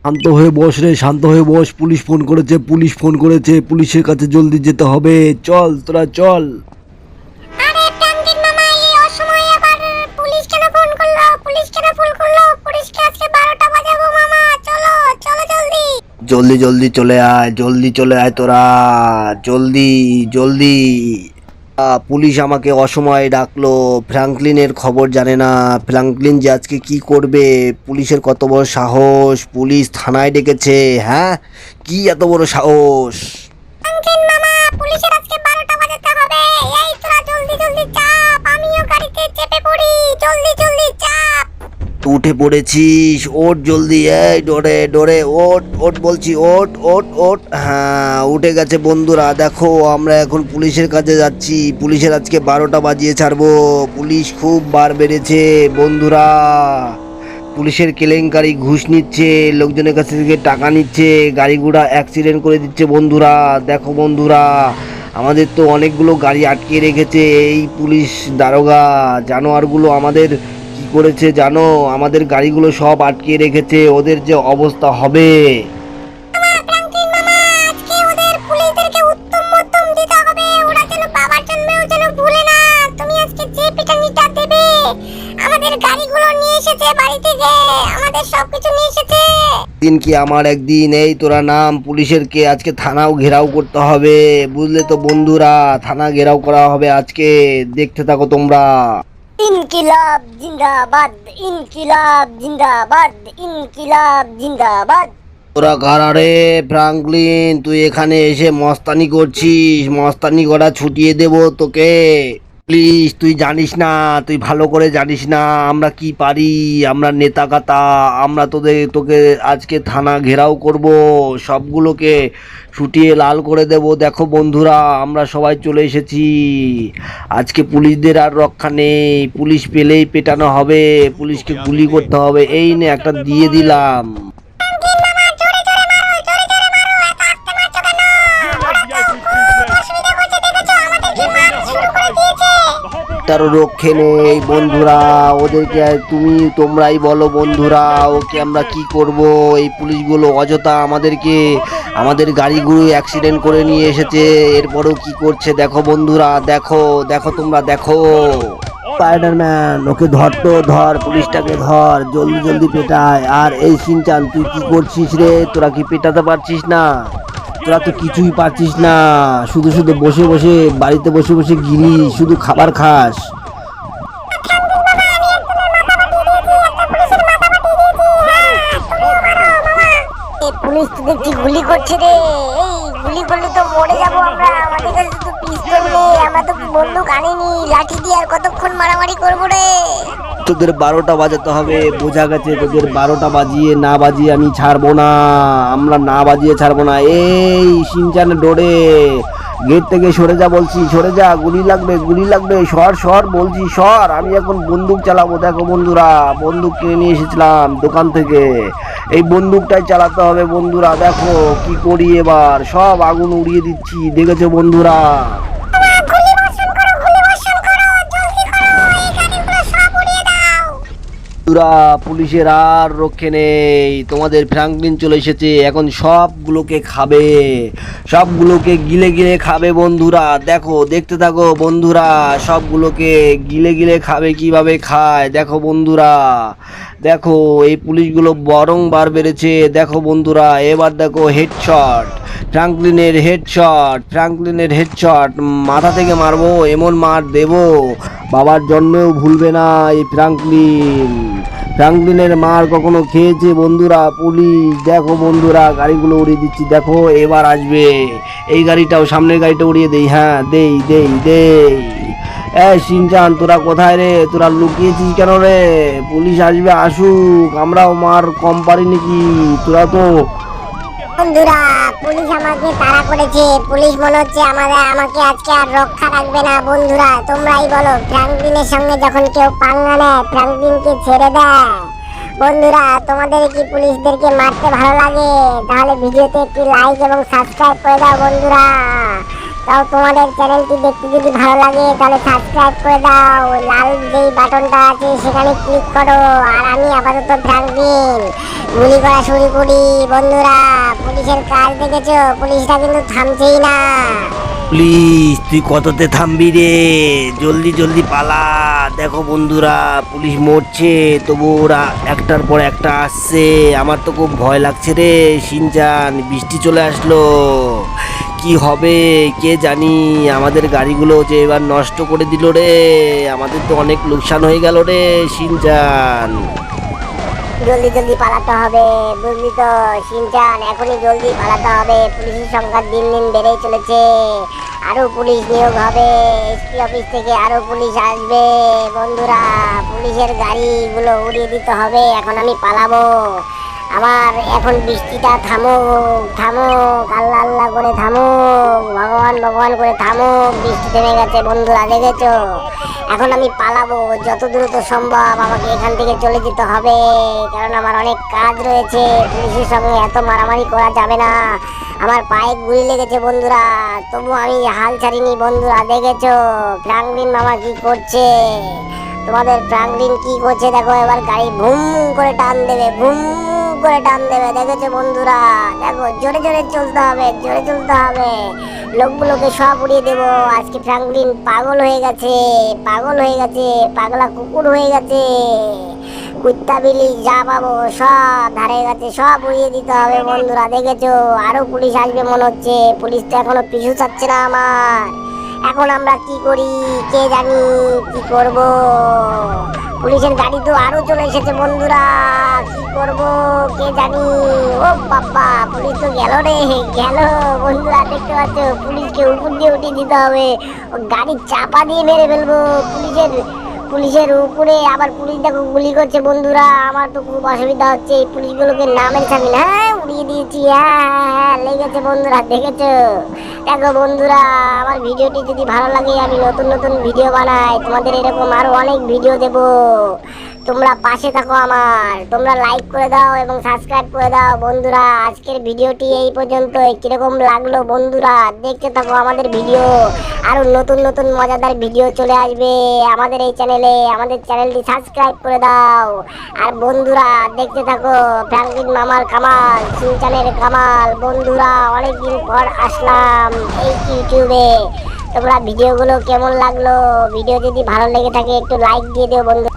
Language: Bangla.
শান্ত হয়ে বস রে, শান্ত হয়ে বস। পুলিশ ফোন করেছে, পুলিশ ফোন করেছে, পুলিশের কাছে জলদি যেতে হবে। চল তোরা চল। আরে প্রাঙ্গিন মামা, এই অসময়ে আবার পুলিশ কেন ফোন করলো? পুলিশ কেন ফোন করলো? পুলিশকে আজকে 12টা বাজাবো মামা। চলো চলো জলদি। জলদি জলদি চলে আয়, জলদি চলে আয় তোরা, জলদি জলদি। পুলিশ আমাকে অসময়ে ডাকলো। ফ্র্যাঙ্কলিনের খবর জানে না। ফ্র্যাঙ্কলিন যে আজকে কি করবে, পুলিশের কত বড় সাহস, পুলিশ থানায় ডেকেছে। হ্যাঁ, কি এত বড় সাহস? প্রাঙ্গিন মামা, পুলিশের আজকে 12টা বাজাতে হবে। এই তোরা জলদি জলদি চাপ, আমিও গাড়িতে চেপে পড়ি। জলদি জলদি চাপ। উঠে পড়েছিস, ওঠ জলদি। এই ডোরে ডোরে ওঠ, ওঠ বলছি, ওঠ ওঠ ওঠ। হ্যাঁ, উঠে গেছে বন্ধুরা। দেখো আমরা এখন পুলিশের কাছে যাচ্ছি। পুলিশের আজকে 12টা বাজিয়ে ছাড়বো। পুলিশ খুব বার বেড়েছে বন্ধুরা। পুলিশের কেলেঙ্কারি, ঘুষ নিচ্ছে, লোকজনের কাছ থেকে টাকা নিচ্ছে, গাড়ি ঘোড়া অ্যাক্সিডেন্ট করে দিচ্ছে বন্ধুরা। দেখো বন্ধুরা, আমাদের তো অনেকগুলো গাড়ি আটকে রেখেছে এই পুলিশ দারোগা। জানোয়ারগুলো আমাদের কি করেছে জানো? আমাদের গাড়িগুলো সব আটকে রেখেছে। ওদের যে অবস্থা হবে। প্রাঙ্গিন মামা, আজকে ওদের পুলিশদেরকে উত্তম মধ্যম দিতে হবে। ওরা যেন বাবার জন্মেও যেন ভুলে না। তুমি আজকে যে পিটানিটা দেবে। আমাদের গাড়িগুলো নিয়ে এসেছে বাড়ি থেকে, আমাদের সবকিছু নিয়ে এসেছে। দিন কি আমার একদিন। এই তোরা নাম পুলিশের কে, আজকে থানাও ঘেরাও করতে হবে, বুঝলে তো বন্ধুরা? থানা ঘেরাও করা হবে আজকে, দেখতে থাকো তোমরা। ইনকিলাব জিন্দাবাদ, ইনকিলাব জিন্দাবাদ, ইনকিলাব জিন্দাবাদ। তোরা কারা রে? ফ্রাঙ্কলিন, তুই এখানে এসে মস্তানি করছিস? মস্তানি করা ছুটিয়ে দেব তোকে। প্লিজ, তুই জানিস না, তুই ভালো করে জানিস না আমরা কি পারি। আমরা নেতা গাতা, আমরা তোকে আজকে থানা ঘেরাও করব, সবগুলোকে ছুটিয়ে লাল করে দেব। দেখো বন্ধুরা, আমরা সবাই চলে এসেছি। আজকে পুলিশদের আর রক্ষা নেই। পুলিশ পেলেই পেটানো হবে, পুলিশকে গুলি করতে হবে। এই নে একটা দিয়ে দিলাম। তারও রক্ষে নেই বন্ধুরা। ওদেরকে তোমরাই বলো বন্ধুরা, ওকে আমরা কি করব? এই পুলিশগুলো অযথা আমাদের গাড়িগুলো অ্যাক্সিডেন্ট করে নিয়ে এসেছে। এরপরেও কি করছে দেখো বন্ধুরা, দেখো দেখো তোমরা দেখো। স্পাইডারম্যান, ওকে ধর, তো ধর, পুলিশটাকে ধর, জলদি জলদি পেটায়। আর এই শিনচান, তুই কি করছিস রে? তোরা কি পেটাতে পারছিস না? তোরা তো কিছুই পারছিস না, শুধু শুধু বসে বসে বাড়িতে বসে বসে গিলি, শুধু খাবার খাস। পুলিশ তো দেখছি গুলি করছে রে। এই গুলি করলে তো মরে যাবো আমরা। আমাদের কাছে তো পিস্তল নেই, আমরা তো বন্দুক আনিনি। লাঠি দিয়ে আর কতক্ষণ মারামারি করবো রে? তোদের 12টা বাজাতে হবে, বোঝা গেছে? তোদের 12টা না বাজিয়ে আমি ছাড়বো না। আমরা না বাজিয়ে ছাড়বো না। এই শিনচান ডোরে, গেট থেকে সরে যা বলছি, সরে যা, গুলি লাগবে, গুলি লাগবে। সর সর বলছি, সর। আমি এখন বন্দুক চালাবো। দেখো বন্ধুরা, বন্দুক কিনে নিয়ে এসেছিলাম দোকান থেকে। এই বন্দুকটাই চালাতে হবে বন্ধুরা। দেখো কি করি এবার, সব আগুন উড়িয়ে দিচ্ছি। দেখেছো বন্ধুরা? বন্ধুরা, পুলিশের আর রক্ষে নেই। তোমাদের ফ্র্যাঙ্কলিন চলে এসেছে, এখন সবগুলোকে খাবে, সবগুলোকে গিলে গিলে খাবে বন্ধুরা। দেখো, দেখতে থাকো বন্ধুরা, সবগুলোকে গিলে গিলে খাবে। কিভাবে খায় দেখো বন্ধুরা। দেখো, এই পুলিশগুলো বরং বার বেড়েছে। দেখো বন্ধুরা, এবার দেখো হেডশট, ফ্র্যাঙ্কলিনের হেডশট, ফ্র্যাঙ্কলিনের হেডশট। মাথা থেকে মারবো, এমন মার দেবো বাবার জন্মেও ভুলবে না এই ফ্র্যাঙ্কলিন। ফ্র্যাঙ্কলিনের মার কখনো খেয়েছে বন্ধুরা পুলিশ? দেখো বন্ধুরা, গাড়িগুলো উড়িয়ে দিচ্ছি। দেখো এবার আসবে এই গাড়িটাও, সামনের গাড়িটা উড়িয়ে দেই। হ্যাঁ, দেই দেই দেই। শিনচান, তোরা কোথায় রে? তোরা লুকিয়েছিস কেন রে? পুলিশ আসবে, আসুক, আমরাও মার কম পারি নাকি? তোরা তো বন্ধুরা, পুলিশ আমাকে তাড়া করেছে। পুলিশ মনে হচ্ছে আমাকে আজকে আর রক্ষা রাখবে না। বন্ধুরা তোমরাই বলো, ফ্র্যাঙ্কলিনের সঙ্গে যখন কেউ পাঙ্গা নেয়, ফ্র্যাঙ্কলিনকে ছেড়ে দেয়। বন্ধুরা, তোমাদের কি পুলিশদেরকে মারতে ভালো লাগে? তাহলে ভিডিওতে একটি লাইক এবং সাবস্ক্রাইব করে দাও বন্ধুরা। তাও তোমাদের চ্যানেলটি দেখতে যদি ভালো লাগে তাহলে সাবস্ক্রাইব করে দাও, লাল যেই বাটনটা আছে সেখানে ক্লিক করো। আর আমি আপাতত ফ্র্যাঙ্কলিন গুলি করা শুরু করি। বন্ধুরা, পুলিশের কাজ দেখেছো, পুলিশটা কিন্তু থামছেই না। পুলিশ, তুই কততে থামবি রে? জলদি জলদি পালা। দেখো বন্ধুরা, পুলিশ মরছে, তবু ওরা একটার পর একটা আসছে। আমার তো খুব ভয় লাগছে রে শিনচান। বৃষ্টি চলে আসলো, কি হবে কে জানি। আমাদের গাড়িগুলো যে এবার নষ্ট করে দিল রে, আমাদের তো অনেক লোকসান হয়ে গেল রে শিনচান। জলদি জলদি পালাতে হবে, বুঝলি তো শিনচান, এখনই জলদি পালাতে হবে। পুলিশের সংখ্যা দিন দিন বেড়েই চলেছে, আরো পুলিশ নিয়োগ হবে, এসপি অফিস থেকে আরো পুলিশ আসবে। বন্ধুরা, পুলিশের গাড়িগুলো উড়িয়ে দিতে হবে। এখন আমি পালাবো। আমার এখন বৃষ্টিটা থামুক, থামুক, আল্লাহ আল্লাহ করে থামুক, ভগবান ভগবান করে থামুক। বৃষ্টি থেমে গেছে বন্ধুরা, দেখেছো? এখন আমি পালাবো, যত দ্রুত সম্ভব আমাকে এখান থেকে চলে যেতে হবে, কারণ আমার অনেক কাজ রয়েছে। পুলিশের সঙ্গে এত মারামারি করা যাবে না। আমার পায়ে গুলি লেগেছে বন্ধুরা, তবু আমি হাল ছাড়িনি। বন্ধুরা, দেখেছো ফ্র্যাঙ্কলিন মামা কি করছে? তোমাদের ফ্র্যাঙ্কলিন কি করছে দেখো, এবার গাড়ি ভুম করে টান দেবে, ভুম করে টান দেবে। দেখেছো বন্ধুরা? দেখো, জোরে জোরে চলতে হবে, জোরে চলতে হবে। লোকগুলোকে সব উড়িয়ে দেবো। আজকে ফ্র্যাঙ্কলিন পাগল হয়ে গেছে, পাগল হয়ে গেছে, পাগলা কুকুর হয়ে গেছে। কুত্তা বিলি যা পাবো সব ধারে গেছে, সব উড়িয়ে দিতে হবে। বন্ধুরা, দেখেছো? আরো পুলিশ আসবে মনে হচ্ছে। পুলিশ তো এখনো পিছু ছাড়ছে না আমার। এখন আমরা কি করি কে জানি, কি করব? পুলিশের গাড়ি তো আরো চলে এসেছে বন্ধুরা, কি করব কে জানি। ও বাবা, পুলিশ তো গেল রে, গেল। বন্ধুরা, দেখতে পাচ্ছ, পুলিশকে উপর দিয়ে উঠিয়ে দিতে হবে। ও গাড়ি চাপা দিয়ে মেরে ফেলবো। পুলিশের উপরে আবার পুলিশ দেখো গুলি করছে। বন্ধুরা, আমার তো খুব অসুবিধা হচ্ছে। এই পুলিশগুলোকে নামের সামনে উড়িয়ে দিয়েছি। হ্যাঁ, লেগেছে বন্ধুরা, দেখেছো? দেখো বন্ধুরা, আমার ভিডিওটি যদি ভালো লাগে আমি নতুন নতুন ভিডিও বানাই, তোমাদের এরকম আরো অনেক ভিডিও দেব। তোমরা পাশে থাকো আমার, তোমরা লাইক করে দাও এবং সাবস্ক্রাইব করে দাও। বন্ধুরা, আজকের ভিডিওটি এই পর্যন্ত। কিরকম লাগলো বন্ধুরা? দেখতে থাকো আমাদের ভিডিও, আরো নতুন নতুন মজাদার ভিডিও চলে আসবে আমাদের এই চ্যানেলে। আমাদের চ্যানেলটি সাবস্ক্রাইব করে দাও। আর বন্ধুরা, দেখতে থাকো ফ্র্যাঙ্কলিন মামার কামাল, শিনচানের কামাল। বন্ধুরা, অনেকদিন পর আসলাম এই ইউটিউবে। তোমরা ভিডিওগুলো কেমন লাগলো? ভিডিও যদি ভালো লেগে থাকে একটু লাইক দিয়ে দিও বন্ধুরা।